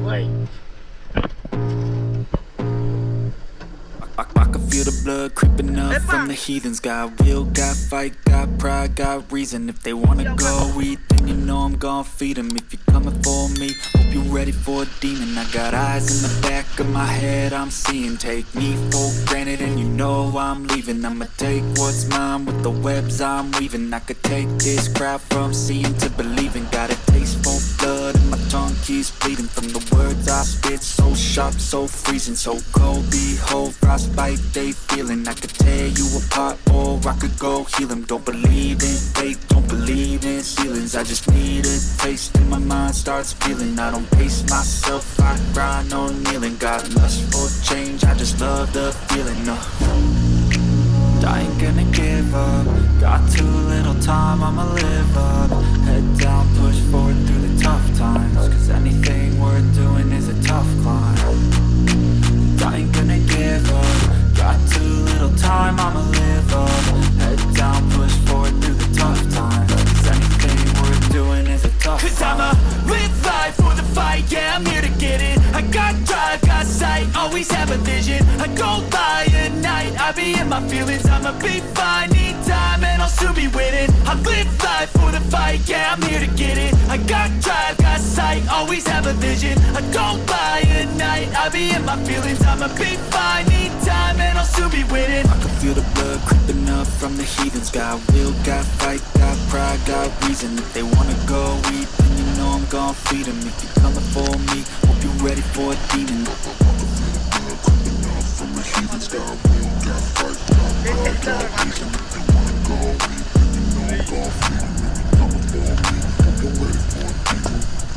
ฮ้ย I can feel the blood creeping up from the heathens. Got will, got fight, got pride, got reason. If they wanna go eat, then you know I'm gon' feed them. If you're coming for me, hope you're ready for a demon. I got eyes in the back of my head, I'm seeing. Take me for granted and you know I'm leaving. I'ma take what's mine with the webs I'm weaving. I could take this crowd from seeing to believing. Got a taste for blood and my tongue keeps bleeding. From the words I spit, so sharp, so freezing. So cold, behold, frostbite they feeling. I could tear you apart or I could go heal them. Don't believe in fate, don't believe in ceilings. I just need a taste and my mind starts feeling. I don't pace myself, I grind on kneeling. Got lust for change, I just love the feeling. I ain't gonna give up. Got too little time, I'ma live up. Head down, push forward through the tough times. Cause anything worth doing is a tough climb. I ain't gonna give up. Got too little time, I'ma live up. Head down, push forward through the tough times. Cause anything worth doing is a tough climb. Cause I'ma live life for the fight, yeah, I'm here to get it. I got drive, got sight, always have a vision. I don't lie at night, I be in my feelings. I'ma be fine, need time and I'll soon be winning. I live life for the fight, yeah, I'm here to get it. I got drive, got sight, always have a vision. I don't lie at night, I be in my feelings. I'ma be fine, need time and I'll soon be winning. I can feel the blood creeping up from the heathens. Got will, got fight, got pride, got reason. If they wanna go eat, then you know I'm gon' feed them. If you're coming for me, hope you're ready for a demon. From the heathens, got will, got fight, got pride, got reason. If they wanna go eat, then you know I'm gon' feed them. If you're coming for me, hope you're ready for a demon.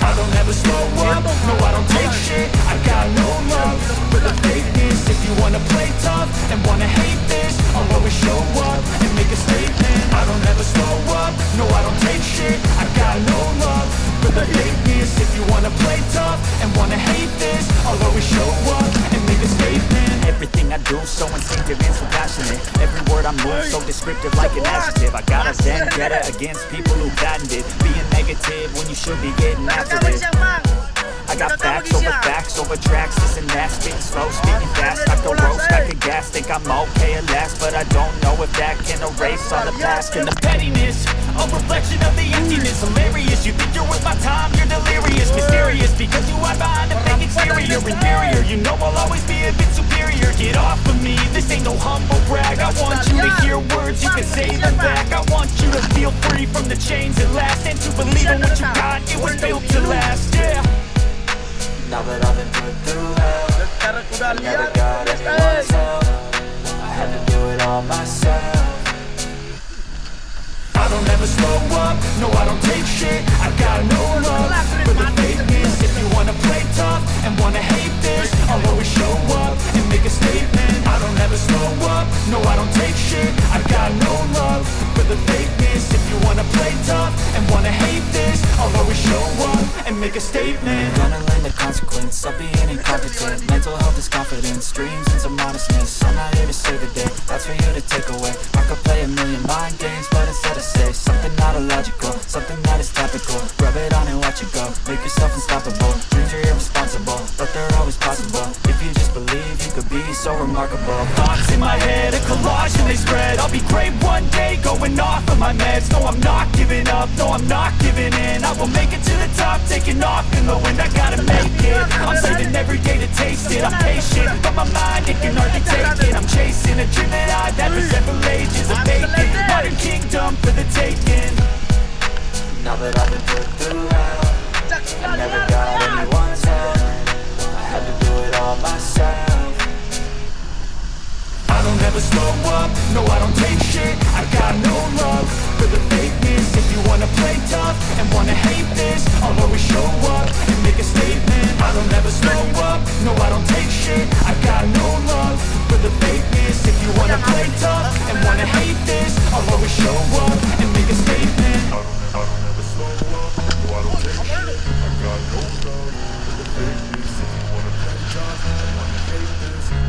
I don't ever slow up, no I don't take shit. I got no love for the fakeness. If you wanna play tough and wanna hate this, I'll always show up and make a statement. I don't ever slow up, no I don't take shit. I got no love for the fakeness. If you wanna play tough and wanna hate this, I'll always show up and make a statement. Everything I do so instinctive and so passionate. Every word I move so descriptive like an adjective. I got a vendetta against people who patented being negative when you should be getting after it. I got facts over tracks, this and that. Speaking slow, speaking fast, I can roast, I can gas. Think I'm okay at last, but I don't know if that can erase all the past. And the pettiness, a reflection of the emptiness. Hilarious, you think you're worth my time, you're delirious. Mysterious, because you hide behind a fake exterior. Inferior, you know I'll always be a bit superior. Get off of me, this ain't no humble brag. I want you to hear words, you can say them back. I want you to feel free from the chains at last, and to believe in what you got, it was built to last, yeah. Now that I've been put through hell, I never got anyone's help. I had to do it all myself. I don't ever slow up, no I don't take shit. I got no love for the fakeness. If you wanna play tough and wanna hate this, I'll always show up and make a statement. I don't ever slow up, no I don't take shit. I got no love for the fakeness. If you wanna play tough and wanna hate this, I'll always show up and make a statement. Gonna learn the consequence of being incompetent. Mental health is confidence, dreams and some modestness. I'm not here to save the day, that's for you to take away. I could play a million mind games, but instead of say something not illogical, something that is topical. Rub it on and watch it go, make yourself unstoppable. Dreams are irresponsible, but they're always possible. If you just believe, you could be so remarkable. Thoughts in my head, a collage and they spread. I'll be great one day, going off of my meds. No, I'm not giving up, no, I'm not giving in. I will make it to the top, taking off in the wind. I gotta make it, I'm saving every day to taste it. I'm patient, but my mind, it can hardly take it. I'm chasing a dream that I've had for several ages of making modern kingdom for the taking. Now that I've been put through hell, I never got anyone's help. I had to do it all myself. I don't ever slow up, no I don't take shit. I got no love for the fakeness. If you wanna play tough and wanna hate this, I'll always show up and make a statement. I don't ever slow up, no I don't take shit. I got no love for the fakeness. If you wanna play tough and wanna hate this, I'll always show up and make a statement. I don't ever slow up, no I don't take shit. I got no love for the fakeness. If you wanna play tough and wanna hate this,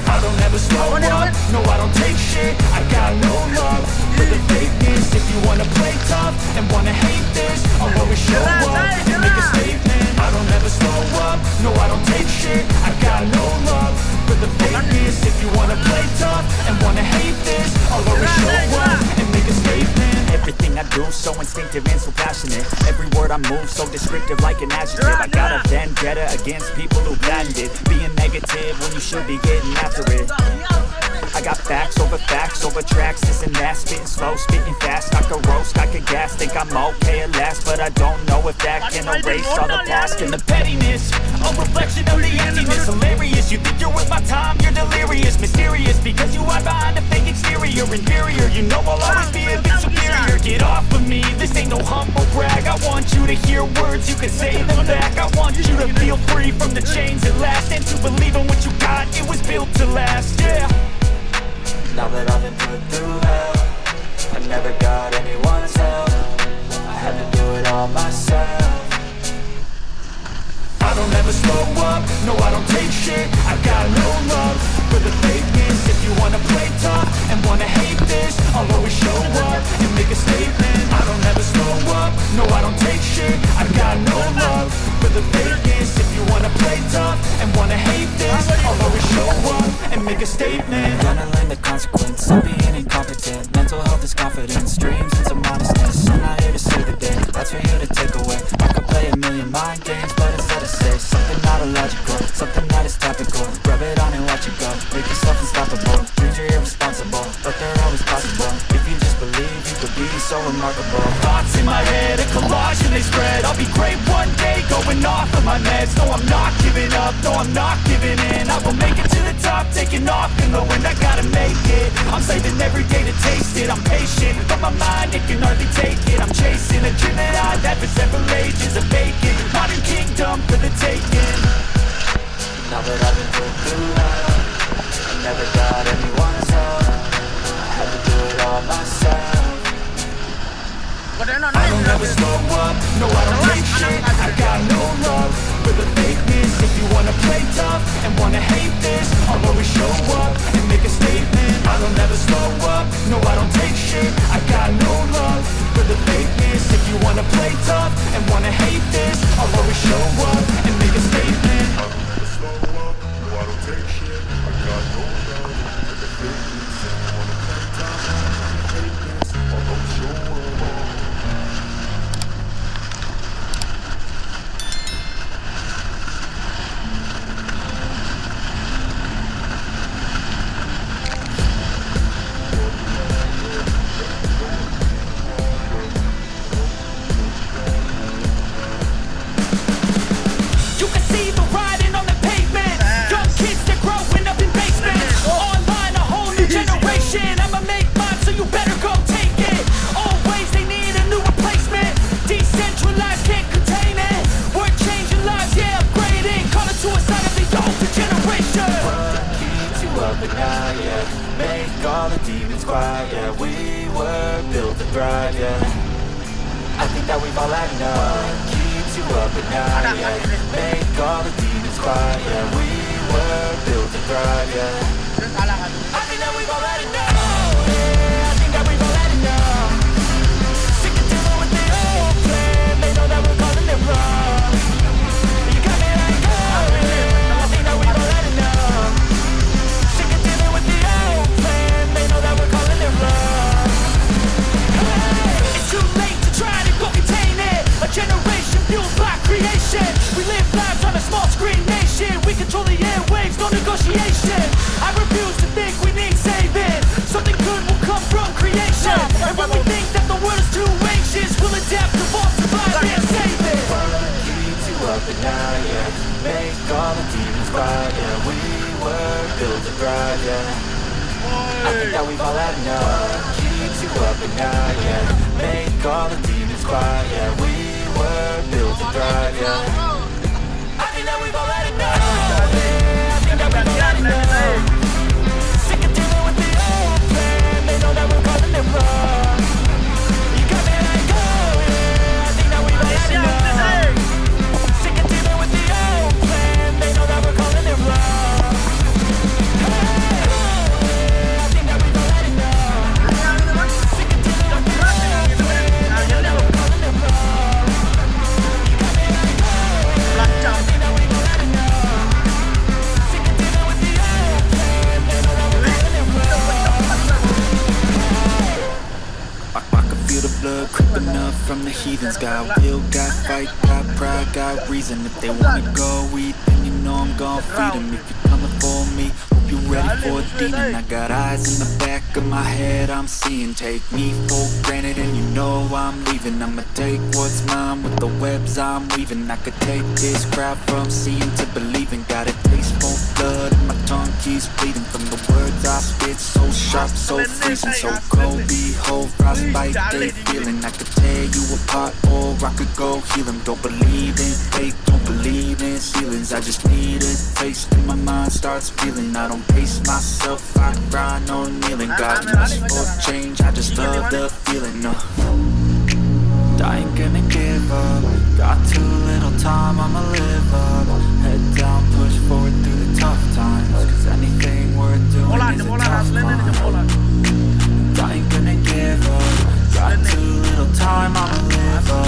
I don't ever slow up, no I don't take shit. I got no love for the fakeness. If you wanna play tough and wanna hate this, I'll always show up and make a statement. I don't ever slow up, no I don't take shit. I got no love for the fakeness. If you wanna play tough and wanna hate this, I'll always show up and make a statement. Everything I do so instinctive and so passionate. Every word I move so descriptive like an adjective. I got a vendetta against people who planned it. Being negative when you should be getting after it. I got facts over tracks, this and that. Spitting slow, spitting fast. I could roast, I could gas. Think I'm okay at last, but I don't know if that can erase all the past and the pettiness. A reflection of the emptiness. Hilarious, you think you're worth my time, you're delirious. Mysterious, because you hide behind a fake exterior. Inferior, you know I'll always be a bit superior. Get off of me, this ain't no humble brag. I want you to hear words, you can say them back. I want you to feel free from the chains at last, and to believe in what you got, it was built to last, yeah. Now that I've been put through hell, I never got anyone's help. I had to do it all myself. I don't ever slow up, no I don't take shit. I got no love for the fakeness. If you wanna play tough and wanna hate this, I'll always show up and make a statement. I don't ever slow up, no I don't take shit. I got no love for the fakeness. If you wanna play tough and wanna hate this, I'll always show up and make a statement. Gonna learn the consequence of being incompetent. Mental health is confidence, dreams and some modestness. I'm not here to save the day, that's for you to take away. I could play a million mind games, but instead I say something not illogical, something that is topical. Rub it on and watch it go, make yourself unstoppable. Dreams are irresponsible, but they're always possible. If you just believe, you could be so remarkable. Thoughts in my head, a collage and they spread. I'll be great one day, going off of my meds. No, I'm not giving up, no, I'm not giving in. I will make it to the top, taking off in the wind. I gotta make it, I'm saving every day to taste it. I'm patient, but my mind, it can hardly take it. I'm chasing a dream that I've had for several ages. A vacant, modern kingdom for the taking. Now that I've been put through hell, I never got anyone's help. I had to do it all myself. I don't ever slow up, no I don't take shit. I got no love for the fakeness. If you wanna play tough and wanna hate this, I'll always show up and make a statement. I don't ever slow up, no I don't take shit. I got no love for the fakeness. If you wanna play tough and wanna hate this, I'll always show up and make a statement. I don't ever slow up, no I don't take shit. I got no love for the fakeness. If you wanna play tough and wanna hate this, I'll always show up. All the demons quiet, yeah, we were built to thrive, yeah. I think that we've all had enough. Keeps you up at night, yeah. Make all the demons quiet, yeah, we were built to thrive, yeah. I think that we've all had enough, yeah. I think that we've all had enough. Sick of dealing with the old plan. They know that we're calling it wrong. You got me like, oh, yeah. I think that we've all had enough. Sick of dealing with the old plan. They know that we're calling it wrong. Hey, it's too late to try to go contain it. A generation fueled by creation. We live lives on a small screen nation. We control the airwaves, no negotiation. I refuse to think we need saving. Something good will come from creation. And when we think that the world is too anxious, we'll adapt, evolve, survive, and save it. Keeps you up at night, yeah. Make all the demons quiet, yeah. We were built to thrive, yeah. I think that we've all had enough. Keeps you up at night, yeah. Make all the demons quiet, yeah. We were built to thrive, yeah. I think that we've all had enough, yeah. I think that we've all had enough. Sick of dealing with the old plan. They know that we're calling it wrong. You got me like, oh yeah. I think that we've all had enough. Sick of dealing with the old plan. They know that we're calling it wrong. heathens. Got will, got fight, got pride, got reason. If they wanna go eat, then you know I'm gon' feed them. If you're coming for me, hope you're ready for a demon. I got eyes in the back of my head, I'm seeing. Take me for granted and you know I'm leaving. I'ma take what's mine with the webs I'm weaving. I could take this crowd from seeing to believing. Got a taste for blood and my tongue keeps bleeding. From the words I spit, so sharp, so freezing. So cold, behold, frostbite they feeling. I could tear you apart or I could go heal them. Don't believe in fate, don't believe in ceilings. I just need a taste and my mind starts feeling. I don't pace myself, I grind on kneeling. Got lust for change, I just love the feeling. I ain't gonna give up. Got too little time, I'ma live up. Head down, push forward through the tough times. Cause anything we're doing is a tough climb. I ain't gonna give up. Got too little time, I'ma live up.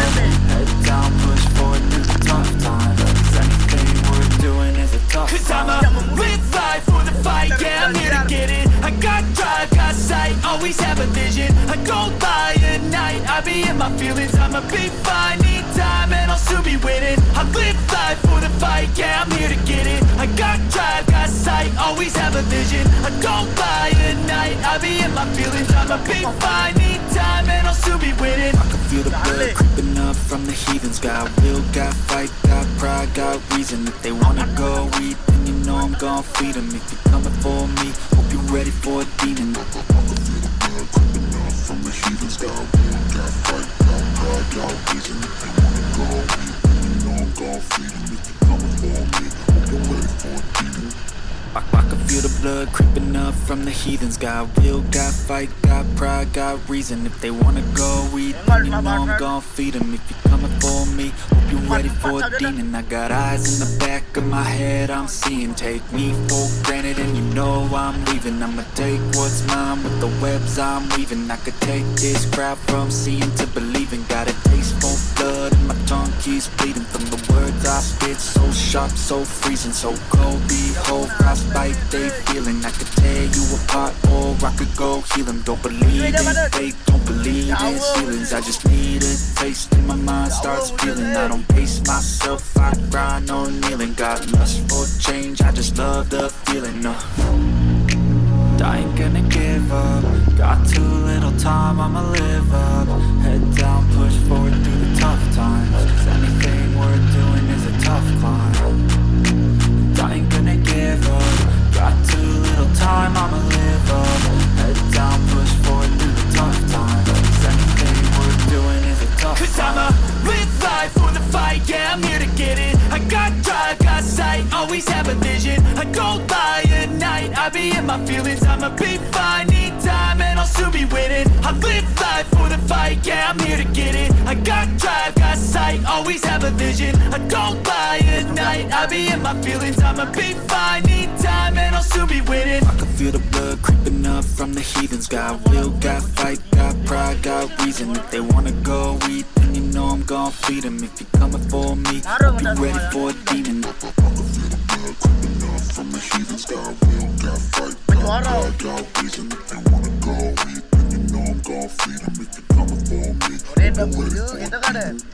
Head down, push forward through the tough times. Cause anything we're doing is a tough climb. Cause I'ma live life for the fight, yeah, I'm here to get it. I got drive, got sight, always have a vision. I don't lie at night, I be in my feelings. I'ma be fine, need time and I'll soon be winning. I live life for the fight, yeah, I'm here to get it. I got drive, got sight, always have a vision. I don't lie at night, I be in my feelings. I'ma be fine, need time and I'll soon be winning. I can feel the blood creeping up from the heathens. Got will, got fight, got pride, got reason. If they wanna go eat, then you know I'm gon' feed them. If you're coming for me, hope you're ready for a demon. I can feel the blood creeping up from the heathens. Got will, got fight, got pride, got reason. If they wanna go eat, then you know I'm gon' feed them. If you're coming for me, hope you're ready for a demon. I can feel the blood creeping up from the heathens. Got will, got fight, got pride, got reason. If they wanna go eat, then you know I'm gon' feed them. If you're coming for me, hope you're ready for a demon. I got eyes in the back of my head, I'm seeing. Take me for granted and you know I'm leaving. I'ma take what's mine with the webs I'm weaving. I could take this crowd from seeing to believing. Got a taste for blood and my tongue keeps bleeding. From the words I spit, so sharp, so freezing. So cold, behold, frostbite they feeling. I could tear you apart or I could go heal them. Don't believe in fate, don't believe in ceilings. I just need a taste and my mind starts feeling. I don't pace myself, I grind on kneeling. Got lust for change, I just love the feeling. I ain't gonna give up. Got too little time, I'ma live up. Head down, push forward through the tough times. Cause anything we're doing is a tough climb. I ain't gonna give up. Got too little time, I'ma live up. Head down, push forward through the tough times. Cause anything we're doing is a tough climb. Cause I'ma live life for the fight, yeah, I'm here to get it. I got drive, got sight, always have a vision. I don't lie at night, I be in my feelings. I'ma be fine, need time and I'll soon be winning. I live life for the fight, yeah, I'm here to get it. I got drive, got sight, always have a vision. I don't lie at night, I be in my feelings. I'ma be fine, need time and I'll soon be winning. I can feel the blood creeping up from the heathens. Got will, got fight, got pride, got reason. If they wanna go eat, then you know I'm gon' feed them. If you're coming for me, hope you're ready for a demon. I can feel the blood creeping up from the heathens. Got will, got fight, got pride, got reason. If they wanna go eat, then you know I'm gon' feed them. If you're coming for me, hope you're ready for a demon.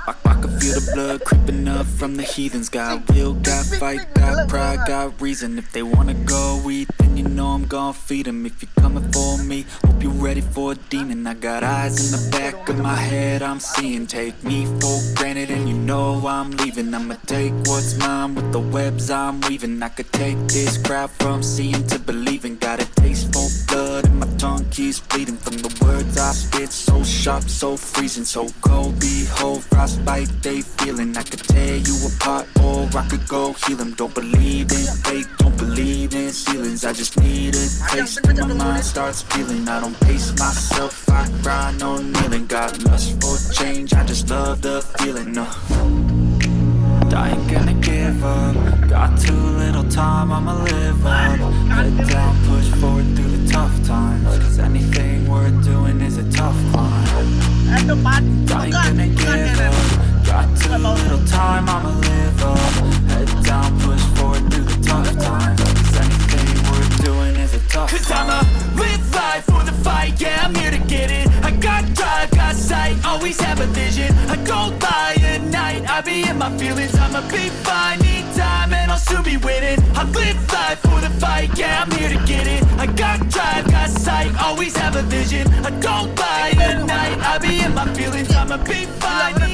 I can feel the blood creeping up from the heathens. Got will, got fight, got pride, got reason. If they wanna go eat, then you know I'm gon' feed them. If you're coming for me, hope you're ready for a demon. I got eyes in the back of my head, I'm seeing. Take me for granted and you know I'm leaving. I'ma take what's mine with the webs I'm weaving. I could take this crowd from seeing to believing. Got a taste for blood and my tongue keeps bleeding. From the words I spit, so sharp, so freezing. So cold, behold, frostbite they feeling. I could tear you apart or I could go heal them. Don't believe in fate, don't believe in ceilings. I just need a taste and my mind starts feeling. I don't pace myself, I grind on kneeling. Got lust for change, I just love the feeling. I ain't gonna give up. Got too little time, I'ma live up. Head down, push forward through the tough times. Cause anything we're doing is a tough climb. I ain't gonna give up. Got too little time, I'ma live up. Head down, push forward through the tough times. Cause anything we're doing is a tough climb. Cause I'ma live life for the fight, yeah, I'm here to get it. I got drive, got sight, always have a vision. I go by at night, I be in my feelings. I'ma be fine, need time and I'll soon be winning. I live life for the fight, yeah, I'm here to get it. I got drive, got sight, always have a vision. I go by at night, I be in my feelings. I'ma be fine.